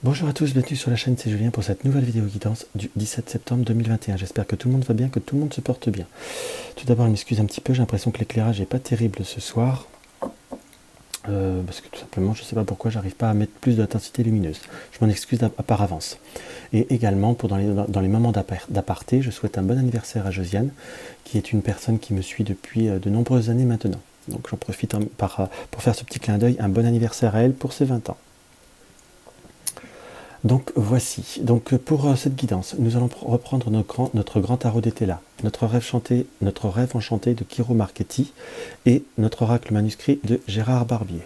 Bonjour à tous, bienvenue sur la chaîne, c'est Julien pour cette nouvelle vidéo guidance du 17 septembre 2021. J'espère que tout le monde va bien, que tout le monde se porte bien. Tout d'abord, je m'excuse un petit peu, j'ai l'impression que l'éclairage n'est pas terrible ce soir. Parce que tout simplement, je ne sais pas pourquoi, j'arrive pas à mettre plus d'intensité lumineuse. Je m'en excuse par avance. Et également, dans les moments d'aparté, je souhaite un bon anniversaire à Josiane, qui est une personne qui me suit depuis de nombreuses années maintenant. Donc j'en profite pour faire ce petit clin d'œil, un bon anniversaire à elle pour ses 20 ans. Donc voici, donc pour cette guidance, nous allons reprendre notre grand tarot d'été là, notre rêve enchanté de Kiro Marchetti et notre oracle manuscrit de Gérard Barbier.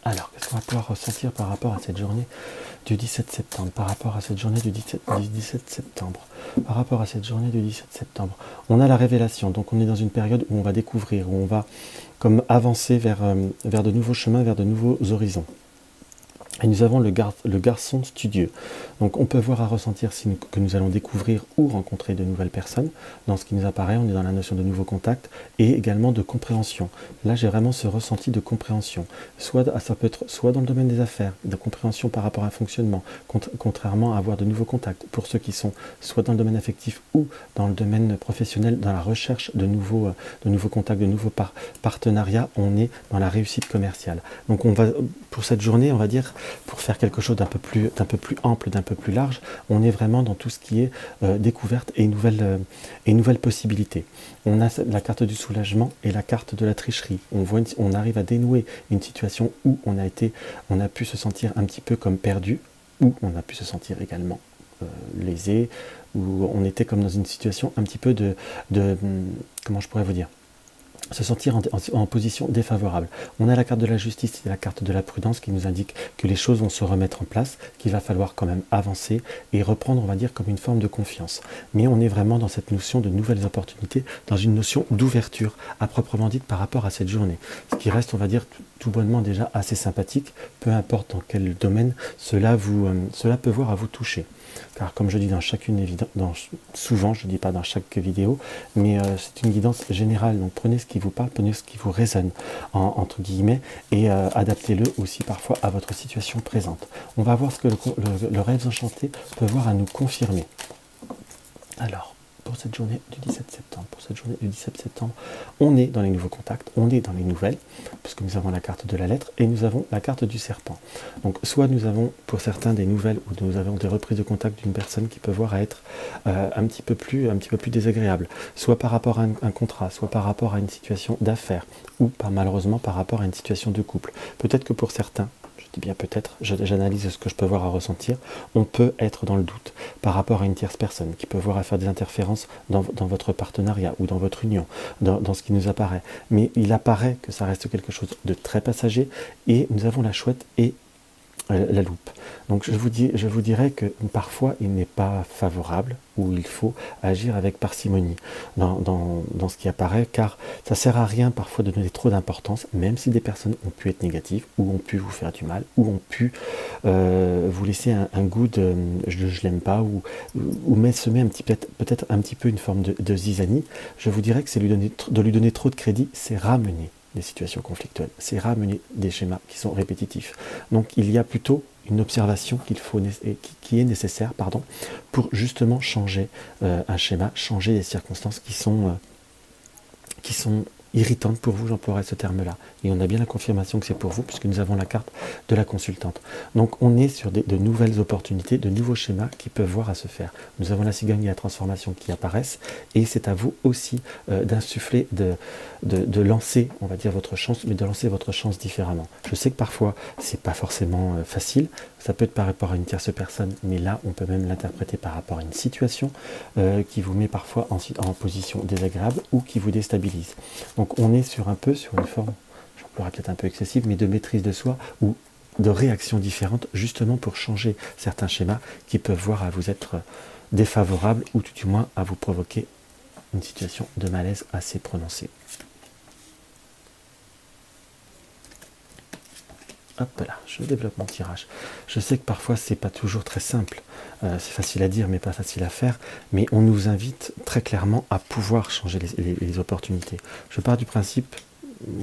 Alors, qu'est-ce qu'on va pouvoir ressentir par rapport à cette journée du 17 septembre, par rapport à cette journée du 17 septembre, par rapport à cette journée du 17 septembre. On a la révélation, donc on est dans une période où on va découvrir, où on va comme avancer vers de nouveaux chemins, vers de nouveaux horizons. Et nous avons le garçon studieux. Donc on peut voir à ressentir que nous allons découvrir ou rencontrer de nouvelles personnes. Dans ce qui nous apparaît, on est dans la notion de nouveaux contacts et également de compréhension. Là, j'ai vraiment ce ressenti de compréhension. Ça peut être soit dans le domaine des affaires, de compréhension par rapport à un fonctionnement, contrairement à avoir de nouveaux contacts. Pour ceux qui sont soit dans le domaine affectif ou dans le domaine professionnel, dans la recherche de nouveaux contacts, de nouveaux partenariats, on est dans la réussite commerciale. Donc on va, pour cette journée, on va dire, pour faire quelque chose d'un peu plus ample, d'un peu plus large, on est vraiment dans tout ce qui est découverte et nouvelles possibilités. On a la carte du soulagement et la carte de la tricherie. On arrive à dénouer une situation où on a pu se sentir un petit peu comme perdu, ou on a pu se sentir également lésé, où on était comme dans une situation un petit peu comment je pourrais vous dire, se sentir en position défavorable. On a la carte de la justice et la carte de la prudence qui nous indique que les choses vont se remettre en place, qu'il va falloir quand même avancer et reprendre, on va dire, comme une forme de confiance. Mais on est vraiment dans cette notion de nouvelles opportunités, dans une notion d'ouverture à proprement dite par rapport à cette journée. Ce qui reste, on va dire, tout bonnement déjà assez sympathique, peu importe dans quel domaine cela peut voir à vous toucher. Car comme je dis souvent, je ne dis pas dans chaque vidéo, mais c'est une guidance générale, donc prenez ce qui vous parle, prenez ce qui vous résonne, entre guillemets, et adaptez-le aussi parfois à votre situation présente. On va voir ce que le rêve enchanté peut voir à nous confirmer. Alors, pour cette journée du 17 septembre, on est dans les nouveaux contacts, on est dans les nouvelles, puisque nous avons la carte de la lettre et nous avons la carte du serpent. Donc soit nous avons pour certains des nouvelles ou nous avons des reprises de contact d'une personne qui peut voir à être un petit peu plus désagréable, soit par rapport à un contrat, soit par rapport à une situation d'affaires, ou malheureusement par rapport à une situation de couple. Peut-être que pour certains, je dis bien peut-être, j'analyse ce que je peux voir à ressentir, on peut être dans le doute par rapport à une tierce personne qui peut voir à faire des interférences dans votre partenariat ou dans votre union, dans ce qui nous apparaît. Mais il apparaît que ça reste quelque chose de très passager et nous avons la chouette et la loupe. Donc je vous dirais que parfois il n'est pas favorable ou il faut agir avec parcimonie dans ce qui apparaît, car ça sert à rien parfois de donner trop d'importance, même si des personnes ont pu être négatives ou ont pu vous faire du mal ou ont pu vous laisser un goût de je l'aime pas ou semer peut-être un petit peu une forme de zizanie. Je vous dirais que c'est de lui donner trop de crédit, c'est ramener des situations conflictuelles, c'est ramener des schémas qui sont répétitifs. Donc il y a plutôt une observation qui est nécessaire pour justement changer un schéma, changer les circonstances qui sont irritante pour vous, j'emploierai ce terme-là. Et on a bien la confirmation que c'est pour vous, puisque nous avons la carte de la consultante. Donc on est sur de nouvelles opportunités, de nouveaux schémas qui peuvent voir à se faire. Nous avons la cigogne et la transformation qui apparaissent, et c'est à vous aussi d'insuffler, de lancer, on va dire, votre chance, mais de lancer votre chance différemment. Je sais que parfois, c'est pas forcément facile, ça peut être par rapport à une tierce personne, mais là, on peut même l'interpréter par rapport à une situation qui vous met parfois en position désagréable ou qui vous déstabilise. Donc on est sur une forme, j'emploierai peut-être un peu excessive, mais de maîtrise de soi ou de réactions différentes, justement pour changer certains schémas qui peuvent voir à vous être défavorables ou tout du moins à vous provoquer une situation de malaise assez prononcée. Hop là, je développe mon tirage. Je sais que parfois c'est pas toujours très simple, c'est facile à dire mais pas facile à faire, mais on nous invite très clairement à pouvoir changer les opportunités. Je pars du principe,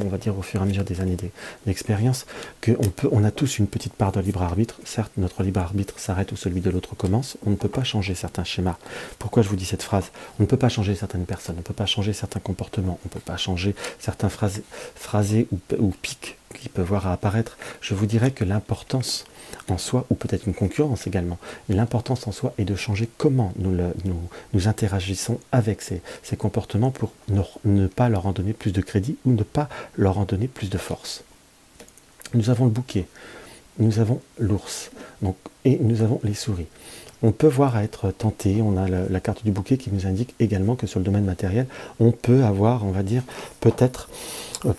on va dire au fur et à mesure des années d'expérience, qu'on a tous une petite part de libre arbitre. Certes, notre libre arbitre s'arrête où celui de l'autre commence. On ne peut pas changer certains schémas. Pourquoi je vous dis cette phrase? On ne peut pas changer certaines personnes, on ne peut pas changer certains comportements, on ne peut pas changer certains phrasés ou pics qui peuvent voir à apparaître. Je vous dirais que l'importance en soi, ou peut-être une concurrence également, l'importance en soi est de changer comment nous interagissons avec ces comportements pour ne pas leur en donner plus de crédit ou ne pas leur en donner plus de force. Nous avons le bouquet, nous avons l'ours, et nous avons les souris. On peut voir à être tenté, on a la carte du bouquet qui nous indique également que sur le domaine matériel, on peut avoir, on va dire, peut-être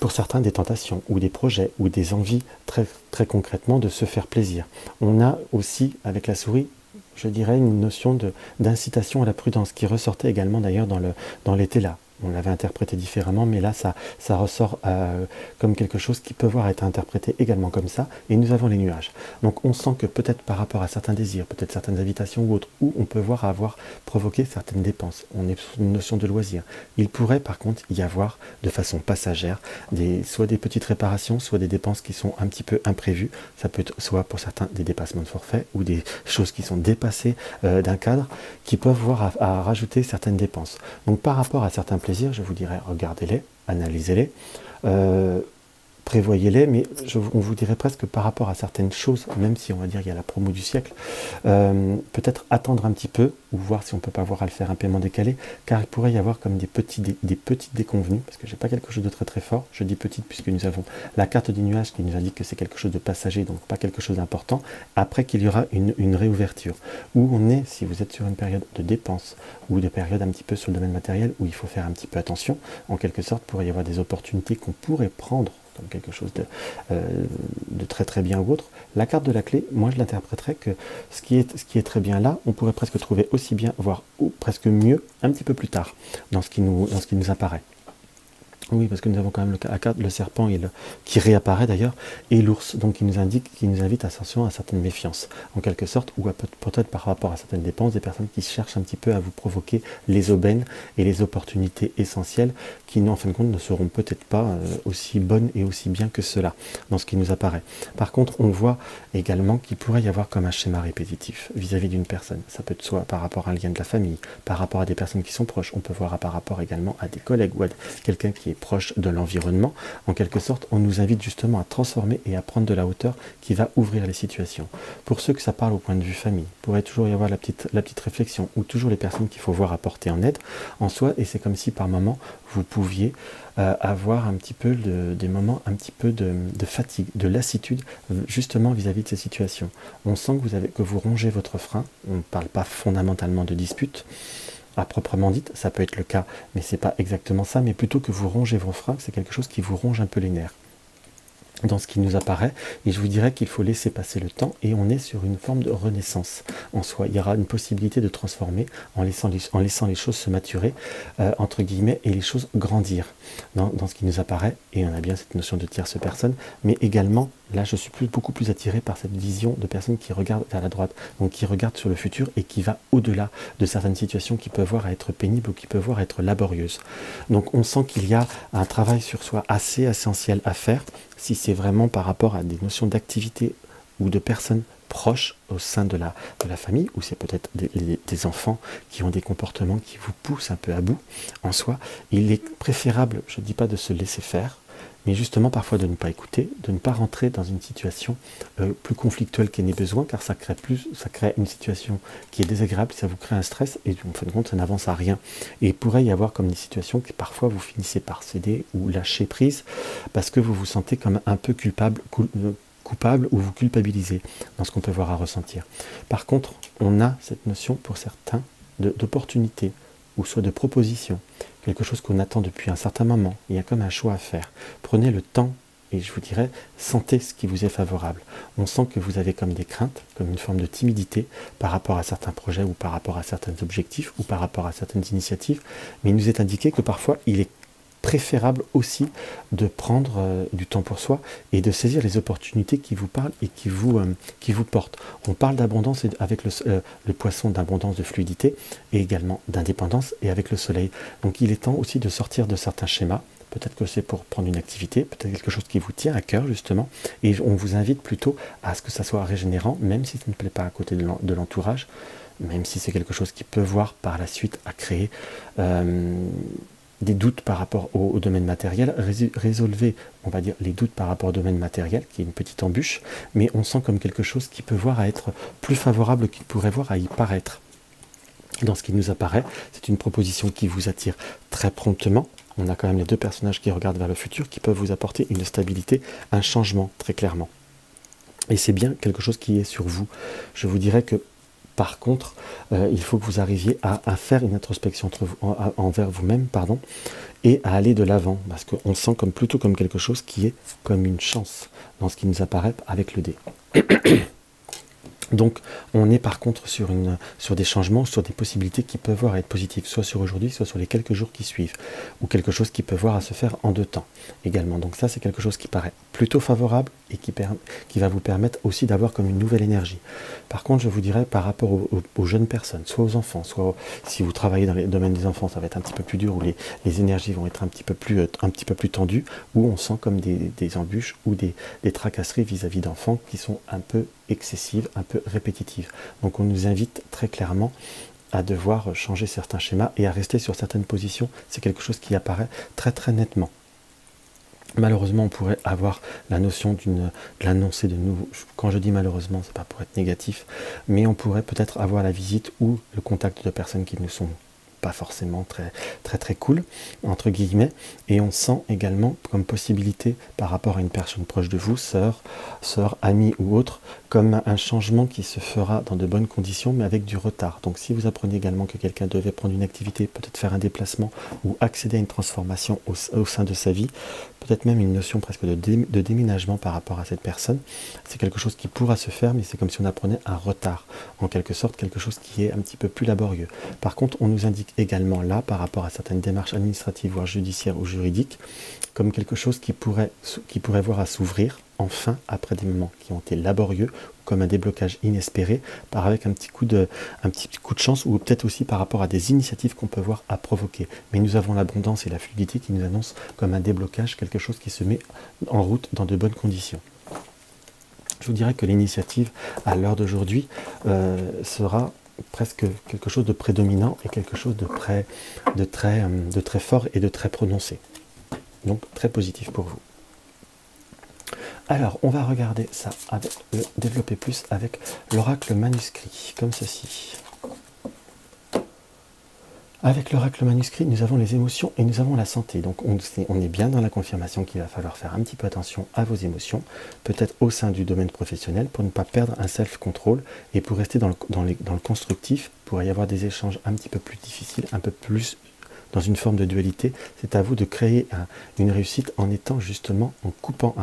pour certains des tentations ou des projets ou des envies très, très concrètement de se faire plaisir. On a aussi avec la souris, je dirais, une notion d'incitation à la prudence qui ressortait également d'ailleurs dans l'été là. On l'avait interprété différemment, mais là, ça ressort comme quelque chose qui peut voir être interprété également comme ça. Et nous avons les nuages. Donc, on sent que peut-être par rapport à certains désirs, peut-être certaines invitations ou autres, où on peut voir avoir provoqué certaines dépenses. On est sur une notion de loisir. Il pourrait, par contre, y avoir, de façon passagère, soit des petites réparations, soit des dépenses qui sont un petit peu imprévues. Ça peut être soit pour certains des dépassements de forfait ou des choses qui sont dépassées d'un cadre, qui peuvent voir à rajouter certaines dépenses. Donc, par rapport à certains plaisir, je vous dirais, regardez-les, analysez-les, prévoyez-les, mais on vous dirait presque par rapport à certaines choses, même si on va dire il y a la promo du siècle, peut-être attendre un petit peu, ou voir si on ne peut pas avoir à le faire un paiement décalé, car il pourrait y avoir comme des petites déconvenues, parce que j'ai pas quelque chose de très très fort, je dis petite puisque nous avons la carte du nuage qui nous indique que c'est quelque chose de passager, donc pas quelque chose d'important, après qu'il y aura une réouverture, où on est, si vous êtes sur une période de dépenses, ou des périodes un petit peu sur le domaine matériel, où il faut faire un petit peu attention, en quelque sorte, il pourrait y avoir des opportunités qu'on pourrait prendre comme quelque chose de très très bien ou autre. La carte de la clé, moi je l'interpréterais que ce qui est très bien là, on pourrait presque trouver aussi bien, voire ou presque mieux, un petit peu plus tard, dans ce qui nous apparaît. Oui, parce que nous avons quand même le serpent qui réapparaît d'ailleurs, et l'ours, donc qui nous invite attention à certaines méfiances, en quelque sorte, ou peut-être par rapport à certaines dépenses, des personnes qui cherchent un petit peu à vous provoquer les aubaines et les opportunités essentielles, qui en fin de compte ne seront peut-être pas aussi bonnes et aussi bien que cela, dans ce qui nous apparaît. Par contre, on voit également qu'il pourrait y avoir comme un schéma répétitif vis-à-vis d'une personne. Ça peut être soit par rapport à un lien de la famille, par rapport à des personnes qui sont proches, on peut voir par rapport également à des collègues ou à quelqu'un qui est proche de l'environnement. En quelque sorte, on nous invite justement à transformer et à prendre de la hauteur qui va ouvrir les situations. Pour ceux que ça parle au point de vue famille, il pourrait toujours y avoir la petite réflexion, ou toujours les personnes qu'il faut voir apporter en aide en soi, et c'est comme si par moment vous pouviez avoir un petit peu des moments un petit peu de fatigue, de lassitude, justement vis-à-vis de ces situations. On sent que vous rongez votre frein, on ne parle pas fondamentalement de dispute, à proprement dite, ça peut être le cas, mais c'est pas exactement ça, mais plutôt que vous rongez vos freins, c'est quelque chose qui vous ronge un peu les nerfs dans ce qui nous apparaît, et je vous dirais qu'il faut laisser passer le temps, et on est sur une forme de renaissance en soi. Il y aura une possibilité de transformer en laissant les choses se maturer, entre guillemets, et les choses grandir dans ce qui nous apparaît, et on a bien cette notion de tierce personne, mais également, là je suis beaucoup plus attiré par cette vision de personnes qui regardent vers la droite, donc qui regardent sur le futur, et qui va au-delà de certaines situations qui peuvent voir à être pénibles ou qui peuvent voir à être laborieuses. Donc on sent qu'il y a un travail sur soi assez essentiel à faire, si c'est vraiment par rapport à des notions d'activité ou de personnes proches au sein de la famille, ou c'est peut-être des enfants qui ont des comportements qui vous poussent un peu à bout en soi, il est préférable, je ne dis pas de se laisser faire, mais justement parfois de ne pas écouter, de ne pas rentrer dans une situation plus conflictuelle qu'il n'est besoin, car ça crée une situation qui est désagréable, ça vous crée un stress, et en fin de compte ça n'avance à rien. Et il pourrait y avoir comme des situations que parfois vous finissez par céder ou lâcher prise, parce que vous vous sentez comme un peu coupable ou vous culpabilisez dans ce qu'on peut voir à ressentir. Par contre, on a cette notion pour certains d'opportunité, ou soit de proposition, quelque chose qu'on attend depuis un certain moment. Il y a comme un choix à faire. Prenez le temps, et je vous dirais, sentez ce qui vous est favorable. On sent que vous avez comme des craintes, comme une forme de timidité par rapport à certains projets, ou par rapport à certains objectifs, ou par rapport à certaines initiatives, mais il nous est indiqué que parfois il est préférable aussi de prendre du temps pour soi et de saisir les opportunités qui vous parlent et qui vous portent. On parle d'abondance avec le poisson, d'abondance, de fluidité, et également d'indépendance, et avec le soleil. Donc il est temps aussi de sortir de certains schémas, peut-être que c'est pour prendre une activité, peut-être quelque chose qui vous tient à cœur justement, et on vous invite plutôt à ce que ça soit régénérant, même si ça ne plaît pas à côté de l'entourage, même si c'est quelque chose qui peut voir par la suite à créer des doutes par rapport au domaine matériel. Résolvez, on va dire, les doutes par rapport au domaine matériel, qui est une petite embûche, mais on sent comme quelque chose qui peut voir à être plus favorable qu'il pourrait voir à y paraître. Dans ce qui nous apparaît, c'est une proposition qui vous attire très promptement. On a quand même les deux personnages qui regardent vers le futur, qui peuvent vous apporter une stabilité, un changement très clairement. Et c'est bien quelque chose qui est sur vous. Je vous dirais que par contre, il faut que vous arriviez à faire une introspection envers vous-même, pardon, et à aller de l'avant, parce qu'on sent plutôt comme quelque chose qui est comme une chance dans ce qui nous apparaît avec le dé. Donc, on est par contre sur des changements, sur des possibilités qui peuvent voir à être positives, soit sur aujourd'hui, soit sur les quelques jours qui suivent, ou quelque chose qui peut voir à se faire en 2 temps également. Donc ça, c'est quelque chose qui paraît plutôt favorable et qui va vous permettre aussi d'avoir comme une nouvelle énergie. Par contre, je vous dirais par rapport aux jeunes personnes, soit aux enfants, soit si vous travaillez dans les domaines des enfants, ça va être un petit peu plus dur, où les énergies vont être un petit peu plus tendues, où on sent comme des embûches ou des tracasseries vis-à-vis d'enfants qui sont un peu excessives, un peu répétitives. Donc on nous invite très clairement à devoir changer certains schémas et à rester sur certaines positions. C'est quelque chose qui apparaît très très nettement. Malheureusement, on pourrait avoir la notion de l'annoncer de nouveau. Quand je dis malheureusement, c'est pas pour être négatif, mais on pourrait peut-être avoir la visite ou le contact de personnes qui ne sont pas forcément très cool, entre guillemets, et on sent également comme possibilité par rapport à une personne proche de vous, sœur, amie ou autre, comme un changement qui se fera dans de bonnes conditions, mais avec du retard. Donc si vous apprenez également que quelqu'un devait prendre une activité, peut-être faire un déplacement ou accéder à une transformation au sein de sa vie, peut-être même une notion presque de déménagement par rapport à cette personne, c'est quelque chose qui pourra se faire, mais c'est comme si on apprenait un retard, en quelque sorte quelque chose qui est un petit peu plus laborieux. Par contre, on nous indique également là, par rapport à certaines démarches administratives, voire judiciaires ou juridiques, comme quelque chose qui pourrait voir à s'ouvrir, enfin, après des moments qui ont été laborieux, comme un déblocage inespéré, avec un petit coup de chance, ou peut-être aussi par rapport à des initiatives qu'on peut voir à provoquer. Mais nous avons l'abondance et la fluidité qui nous annoncent comme un déblocage, quelque chose qui se met en route dans de bonnes conditions. Je vous dirais que l'initiative, à l'heure d'aujourd'hui, sera presque quelque chose de prédominant et quelque chose de très fort et de très prononcé. Donc très positif pour vous. Alors, on va regarder ça, développer plus avec l'oracle manuscrit, comme ceci. Avec l'oracle manuscrit, nous avons les émotions et nous avons la santé. Donc, on est bien dans la confirmation qu'il va falloir faire un petit peu attention à vos émotions, peut-être au sein du domaine professionnel, pour ne pas perdre un self-control et pour rester dans le constructif, pour y avoir des échanges un petit peu plus difficiles, un peu plus dans une forme de dualité. C'est à vous de créer une réussite en étant justement, en coupant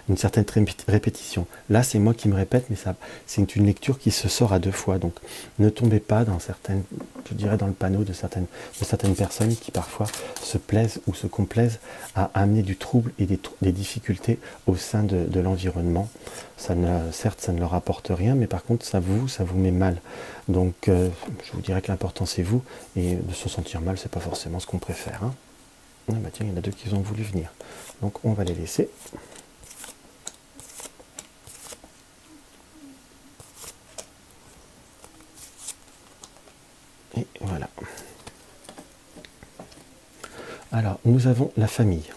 une certaine répétition. Là, c'est moi qui me répète, mais c'est une lecture qui se sort à 2 fois. Donc, ne tombez pas dans je dirais dans le panneau de certaines personnes qui parfois se plaisent ou se complaisent à amener du trouble et des difficultés au sein de l'environnement. Certes, ça ne leur apporte rien, mais par contre, ça vous met mal. Donc, je vous dirais que l'important, c'est vous, et de se sentir mal, c'est pas forcément ce qu'on préfère. Hein. Ah bah tiens, il y en a 2 qui ont voulu venir. Donc, on va les laisser. Et voilà. Alors, nous avons la famille.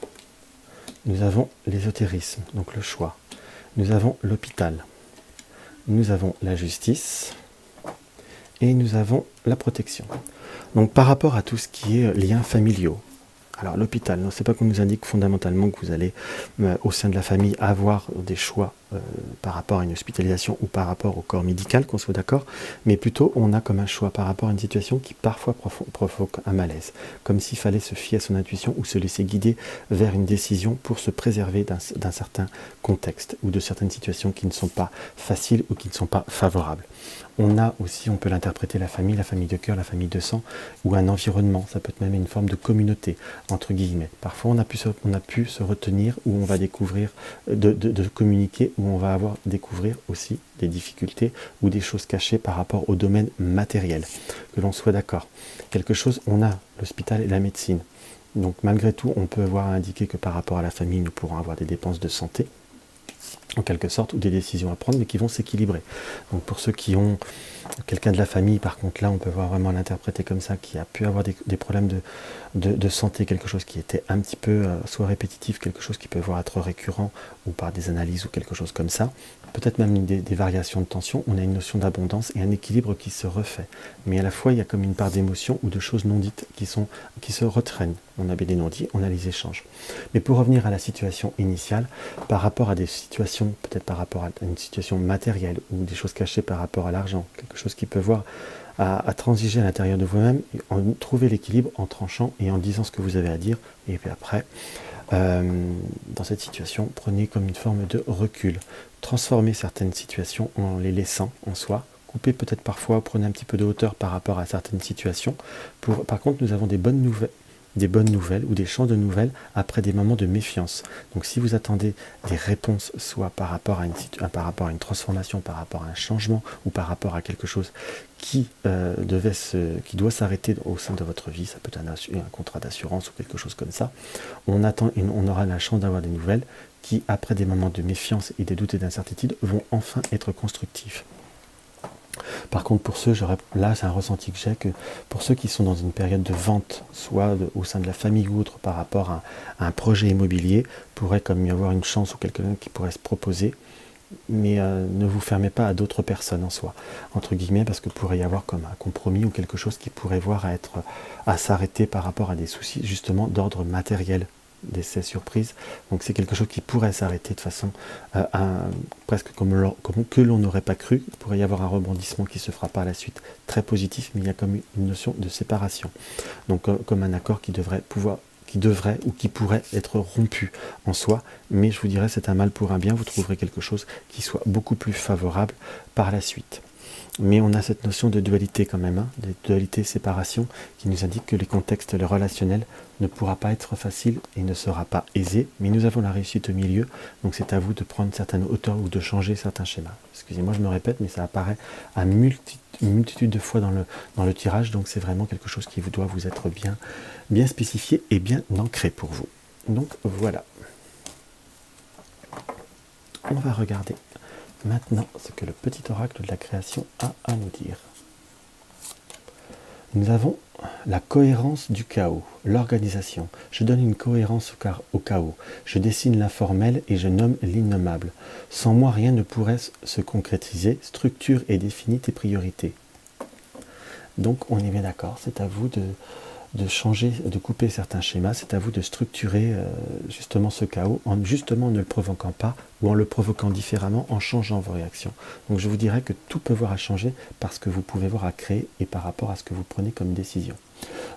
Nous avons l'ésotérisme, donc le choix. Nous avons l'hôpital. Nous avons la justice. Et nous avons la protection. Donc par rapport à tout ce qui est liens familiaux, alors l'hôpital, c'est pas qu'on nous indique fondamentalement que vous allez au sein de la famille avoir des choix par rapport à une hospitalisation ou par rapport au corps médical, qu'on soit d'accord, mais plutôt on a comme un choix par rapport à une situation qui parfois provoque un malaise, comme s'il fallait se fier à son intuition ou se laisser guider vers une décision pour se préserver d'un certain contexte ou de certaines situations qui ne sont pas faciles ou qui ne sont pas favorables. On a aussi, on peut l'interpréter la famille de cœur, la famille de sang, ou un environnement, ça peut être même une forme de communauté, entre guillemets. Parfois on a pu se retenir, où on va découvrir, de communiquer, où on va découvrir aussi des difficultés ou des choses cachées par rapport au domaine matériel, que l'on soit d'accord. Quelque chose, on a l'hôpital et la médecine. Donc malgré tout, on peut voir indiquer que par rapport à la famille, nous pourrons avoir des dépenses de santé, en quelque sorte, ou des décisions à prendre, mais qui vont s'équilibrer. Donc pour ceux qui ont quelqu'un de la famille, par contre là, on peut vraiment l'interpréter comme ça, qui a pu avoir des problèmes de santé, quelque chose qui était un petit peu soit répétitif, quelque chose qui peut voir être récurrent, ou par des analyses ou quelque chose comme ça, peut-être même des variations de tension, on a une notion d'abondance et un équilibre qui se refait. Mais à la fois, il y a comme une part d'émotions ou de choses non dites qui se retraînent. On a des non-dits, on a les échanges. Mais pour revenir à la situation initiale, par rapport à des situations, peut-être par rapport à une situation matérielle ou des choses cachées par rapport à l'argent, quelque chose qui peut voir à transiger à l'intérieur de vous-même, trouver l'équilibre en tranchant et en disant ce que vous avez à dire, et puis après, dans cette situation, prenez comme une forme de recul. Transformez certaines situations en les laissant en soi. Coupez peut-être parfois, prenez un petit peu de hauteur par rapport à certaines situations. Par contre, nous avons des bonnes nouvelles ou des champs de nouvelles après des moments de méfiance. Donc si vous attendez des réponses, soit par rapport à une transformation, par rapport à un changement, ou par rapport à quelque chose qui doit s'arrêter au sein de votre vie, ça peut être un contrat d'assurance ou quelque chose comme ça, on aura la chance d'avoir des nouvelles qui, après des moments de méfiance et des doutes et d'incertitude, vont enfin être constructifs. Par contre, pour ceux, là c'est un ressenti que j'ai, que pour ceux qui sont dans une période de vente, soit au sein de la famille ou autre, par rapport à un projet immobilier, pourrait comme y avoir une chance ou quelqu'un qui pourrait se proposer, mais ne vous fermez pas à d'autres personnes en soi, entre guillemets, parce que pourrait y avoir comme un compromis ou quelque chose qui pourrait voir à s'arrêter par rapport à des soucis justement d'ordre matériel, d'essais surprises. Donc c'est quelque chose qui pourrait s'arrêter de façon presque comme que l'on n'aurait pas cru. Il pourrait y avoir un rebondissement qui se fera par la suite très positif, mais il y a comme une notion de séparation. Donc comme un accord qui devrait ou qui pourrait être rompu en soi, mais je vous dirais c'est un mal pour un bien, vous trouverez quelque chose qui soit beaucoup plus favorable par la suite. Mais on a cette notion de dualité quand même, de dualité séparation, qui nous indique que les contextes relationnels ne pourra pas être facile et ne sera pas aisé, mais nous avons la réussite au milieu, donc c'est à vous de prendre certaines hauteurs ou de changer certains schémas. Excusez-moi, je me répète, mais ça apparaît à une multitude de fois dans le tirage, donc c'est vraiment quelque chose qui doit vous être bien spécifié et bien ancré pour vous. Donc voilà. On va regarder maintenant ce que le petit oracle de la création a à nous dire. Nous avons la cohérence du chaos, l'organisation. Je donne une cohérence au chaos. Je dessine l'informel et je nomme l'innommable. Sans moi, rien ne pourrait se concrétiser. Structure et définis tes priorités. Donc, on est bien d'accord. C'est à vous de changer, de couper certains schémas. C'est à vous de structurer justement ce chaos en ne le provoquant pas ou en le provoquant différemment, en changeant vos réactions. Donc je vous dirais que tout peut voir à changer parce que vous pouvez voir à créer et par rapport à ce que vous prenez comme décision.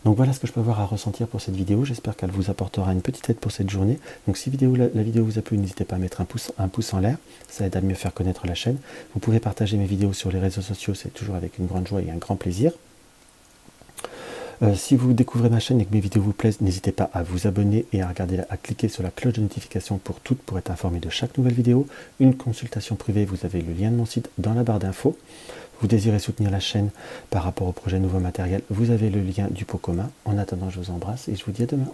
Donc voilà ce que je peux avoir à ressentir pour cette vidéo. J'espère qu'elle vous apportera une petite aide pour cette journée. Donc si la vidéo vous a plu, n'hésitez pas à mettre un pouce en l'air. Ça aide à mieux faire connaître la chaîne. Vous pouvez partager mes vidéos sur les réseaux sociaux, c'est toujours avec une grande joie et un grand plaisir. Si vous découvrez ma chaîne et que mes vidéos vous plaisent, n'hésitez pas à vous abonner et à cliquer sur la cloche de notification pour être informé de chaque nouvelle vidéo. Une consultation privée, vous avez le lien de mon site dans la barre d'infos. Vous désirez soutenir la chaîne par rapport au projet Nouveau Matériel, vous avez le lien du pot commun. En attendant, je vous embrasse et je vous dis à demain.